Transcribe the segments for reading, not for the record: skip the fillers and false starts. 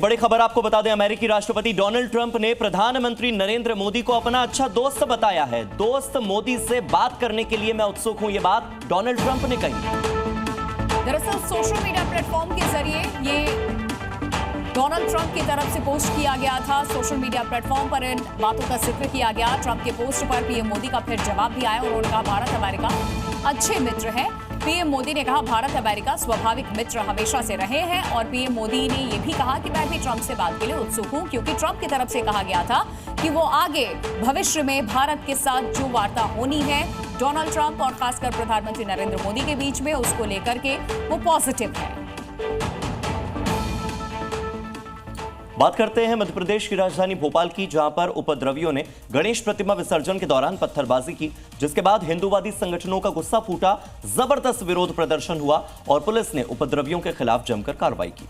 बड़ी खबर आपको बता दें, अमेरिकी राष्ट्रपति डोनाल्ड ट्रंप ने प्रधानमंत्री नरेंद्र मोदी को अपना अच्छा दोस्त बताया है। दोस्त मोदी से बात करने के लिए मैं उत्सुक हूं, ये बात डोनाल्ड ट्रंप ने कही। दरअसल सोशल मीडिया प्लेटफॉर्म के जरिए ये डोनाल्ड ट्रंप की तरफ से पोस्ट किया गया था। सोशल मीडिया प्लेटफॉर्म पर इन बातों का जिक्र किया गया। ट्रंप के पोस्ट पर पीएम मोदी का फिर जवाब भी आया। उन्होंने कहा भारत अमेरिका अच्छे मित्र हैं। पीएम मोदी ने कहा भारत अमेरिका स्वाभाविक मित्र हमेशा से रहे हैं। और पीएम मोदी ने यह भी कहा कि मैं भी ट्रंप से बात के लिए उत्सुक हूं, क्योंकि ट्रंप की तरफ से कहा गया था कि वो आगे भविष्य में भारत के साथ जो वार्ता होनी है डोनाल्ड ट्रंप और खासकर प्रधानमंत्री नरेंद्र मोदी के बीच में, उसको लेकर के वो पॉजिटिव है। बात करते हैं मध्य प्रदेश की राजधानी भोपाल की, जहां पर उपद्रवियों ने गणेश प्रतिमा विसर्जन के दौरान पत्थरबाजी की, जिसके बाद हिंदूवादी संगठनों का गुस्सा फूटा। जबरदस्त विरोध प्रदर्शन हुआ और पुलिस ने उपद्रवियों के खिलाफ जमकर कार्रवाई की।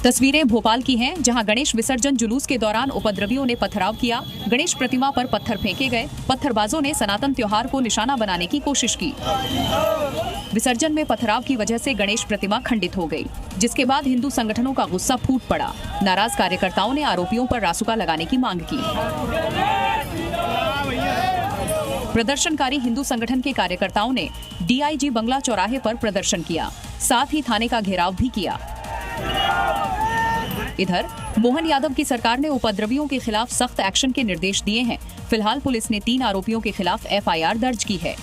तस्वीरें भोपाल की हैं, जहां गणेश विसर्जन जुलूस के दौरान उपद्रवियों ने पथराव किया। गणेश प्रतिमा पर पत्थर फेंके गए। पत्थरबाजों ने सनातन त्योहार को निशाना बनाने की कोशिश की। विसर्जन में पथराव की वजह से गणेश प्रतिमा खंडित हो गई, जिसके बाद हिंदू संगठनों का गुस्सा फूट पड़ा। नाराज कार्यकर्ताओं ने आरोपियों पर रासुका लगाने की मांग की। प्रदर्शनकारी हिंदू संगठन के कार्यकर्ताओं ने डीआईजी बंगला चौराहे पर प्रदर्शन किया, साथ ही थाने का घेराव भी किया। इधर मोहन यादव की सरकार ने उपद्रवियों के खिलाफ सख्त एक्शन के निर्देश दिए हैं। फिलहाल पुलिस ने 3 आरोपियों के खिलाफ एफआईआर दर्ज की है।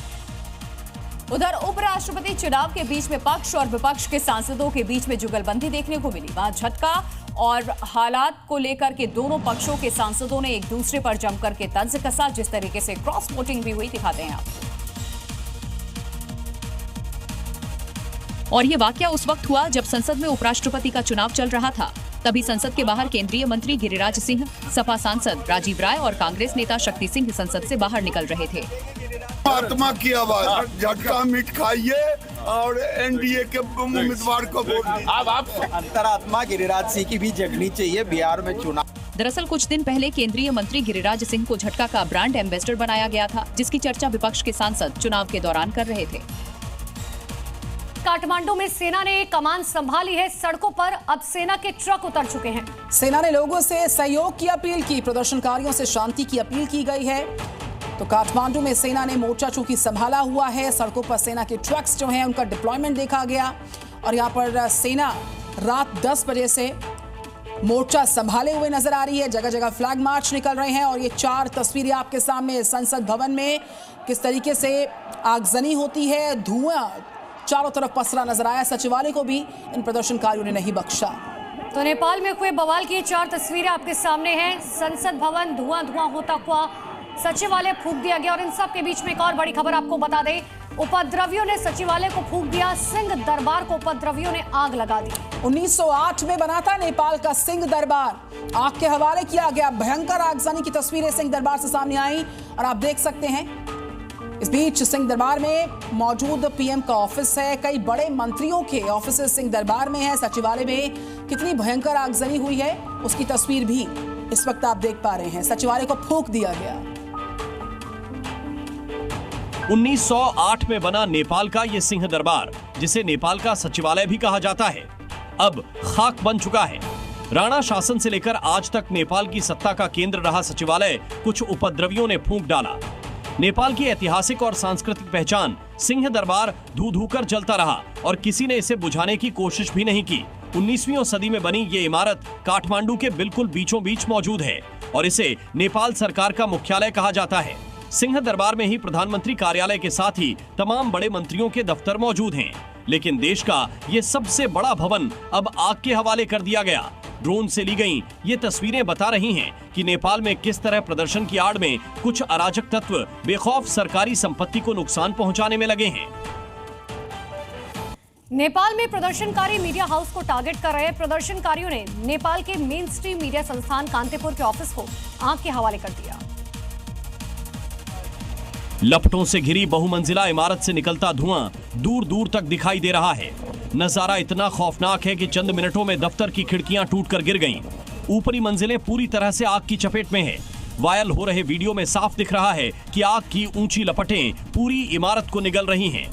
उधर उपराष्ट्रपति चुनाव के बीच में पक्ष और विपक्ष के सांसदों के बीच में जुगलबंदी देखने को मिली। वहां झटका और हालात को लेकर के दोनों पक्षों के सांसदों ने एक दूसरे पर जमकर के तंज कसा। जिस तरीके से क्रॉस वोटिंग भी हुई, दिखाते हैं आपको। और ये वाकया उस वक्त हुआ जब संसद में उपराष्ट्रपति का चुनाव चल रहा था। तभी संसद के बाहर केंद्रीय मंत्री गिरिराज सिंह, सपा सांसद राजीव राय और कांग्रेस नेता शक्ति सिंह संसद से बाहर निकल रहे थे। आत्मा की आवाज, झटका मीट खाइए और एनडीए के उम्मीदवार को वोट दीजिए। अब आप अंतरात्मा गिरिराज सिंह की भी जगनी चाहिए बिहार में चुनाव। दरअसल कुछ दिन पहले केंद्रीय मंत्री गिरिराज सिंह को झटका का ब्रांड एम्बेसडर बनाया गया था, जिसकी चर्चा विपक्ष के सांसद चुनाव के दौरान कर रहे थे। काठमांडू में सेना ने कमान संभाली है। सड़कों पर अब सेना के ट्रक उतर चुके हैं। सेना ने लोगों से सहयोग की अपील की, प्रदर्शनकारियों से शांति की अपील की गई है। तो काठमांडू में सेना ने मोर्चा चूंकि संभाला हुआ है, सड़कों पर सेना के ट्रक्स जो हैं उनका डिप्लॉयमेंट देखा गया। और यहाँ पर सेना रात 10 बजे से मोर्चा संभाले हुए नजर आ रही है। जगह जगह फ्लैग मार्च निकल रहे हैं। और ये 4 तस्वीरें आपके सामने संसद भवन में किस तरीके से आगजनी होती है, धुआं चारों तरफ पसरा नजर आया। सचिवालय को भी इन प्रदर्शनकारियों ने नहीं बख्शा। तो नेपाल में हुए बवाल की 4 तस्वीरें आपके सामने हैं। संसद भवन धुआं होता हुआ, सचिवालय फूंक दिया गया। और इन सब के बीच में एक और बड़ी खबर आपको बता दें, उपद्रवियों ने सचिवालय को फूंक दिया। सिंह दरबार को उपद्रवियों ने आग लगा दी। 1908 में बना था नेपाल का सिंह दरबार, आग के हवाले किया गया। भयंकर आगजनी की तस्वीरें सिंह दरबार से सामने आई और आप देख सकते हैं। इस बीच सिंह दरबार में मौजूद पीएम का ऑफिस है, कई बड़े मंत्रियों के ऑफिस सिंह दरबार में है। सचिवालय में कितनी भयंकर आगजनी हुई है उसकी तस्वीर भी इस वक्त आप देख पा रहे हैं। सचिवालय को फूंक दिया गया। 1908 में बना नेपाल का ये सिंह दरबार, जिसे नेपाल का सचिवालय भी कहा जाता है, अब खाक बन चुका है। राणा शासन से लेकर आज तक नेपाल की सत्ता का केंद्र रहा सचिवालय कुछ उपद्रवियों ने फूंक डाला। नेपाल की ऐतिहासिक और सांस्कृतिक पहचान सिंह दरबार धू कर जलता रहा और किसी ने इसे बुझाने की कोशिश भी नहीं की। 19वीं सदी में बनी ये इमारत काठमांडू के बिल्कुल बीचों बीच मौजूद है और इसे नेपाल सरकार का मुख्यालय कहा जाता है। सिंह दरबार में ही प्रधानमंत्री कार्यालय के साथ ही तमाम बड़े मंत्रियों के दफ्तर मौजूद हैं। लेकिन देश का ये सबसे बड़ा भवन अब आग के हवाले कर दिया गया। ड्रोन से ली गई ये तस्वीरें बता रही हैं कि नेपाल में किस तरह प्रदर्शन की आड़ में कुछ अराजक तत्व बेखौफ सरकारी संपत्ति को नुकसान पहुंचाने में लगे हैं। नेपाल में प्रदर्शनकारी मीडिया हाउस को टारगेट कर रहे प्रदर्शनकारियों ने नेपाल के मेन स्ट्रीम मीडिया संस्थान कांतिपुर के ऑफिस को आग के हवाले कर दिया। लपटों से घिरी बहुमंजिला इमारत से निकलता धुआं दूर दूर तक दिखाई दे रहा है। नजारा इतना खौफनाक है कि चंद मिनटों में दफ्तर की खिड़कियां टूटकर गिर गईं। ऊपरी मंजिलें पूरी तरह से आग की चपेट में है। वायरल हो रहे वीडियो में साफ दिख रहा है कि आग की ऊंची लपटें पूरी इमारत को निगल रही हैं।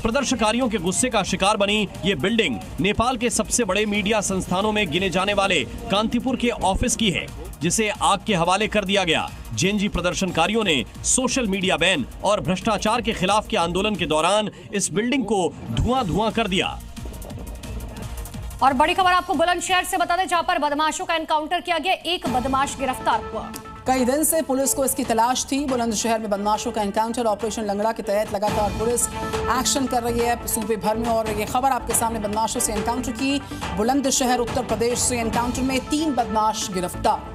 प्रदर्शनकारियों के गुस्से का शिकार बनी ये बिल्डिंग नेपाल के सबसे बड़े मीडिया संस्थानों में गिने जाने वाले कांतिपुर के ऑफिस की है, जिसे आग के हवाले कर दिया गया। जेएनजी प्रदर्शनकारियों ने सोशल मीडिया बैन और भ्रष्टाचार के खिलाफ के आंदोलन के दौरान इस बिल्डिंग को धुआं कर दिया। और बड़ी खबर आपको बुलंदशहर से बता दें, जहां पर बदमाशों का एनकाउंटर किया गया, एक बदमाश गिरफ्तार हुआ। कई दिन से पुलिस को इसकी तलाश थी। बुलंदशहर में बदमाशों का एनकाउंटर ऑपरेशन लंगड़ा के तहत लगातार पुलिस एक्शन कर रही है सूबे भर में। और ये खबर आपके सामने बदमाशों से एनकाउंटर की। बुलंदशहर उत्तर प्रदेश से एनकाउंटर में 3 बदमाश गिरफ्तार।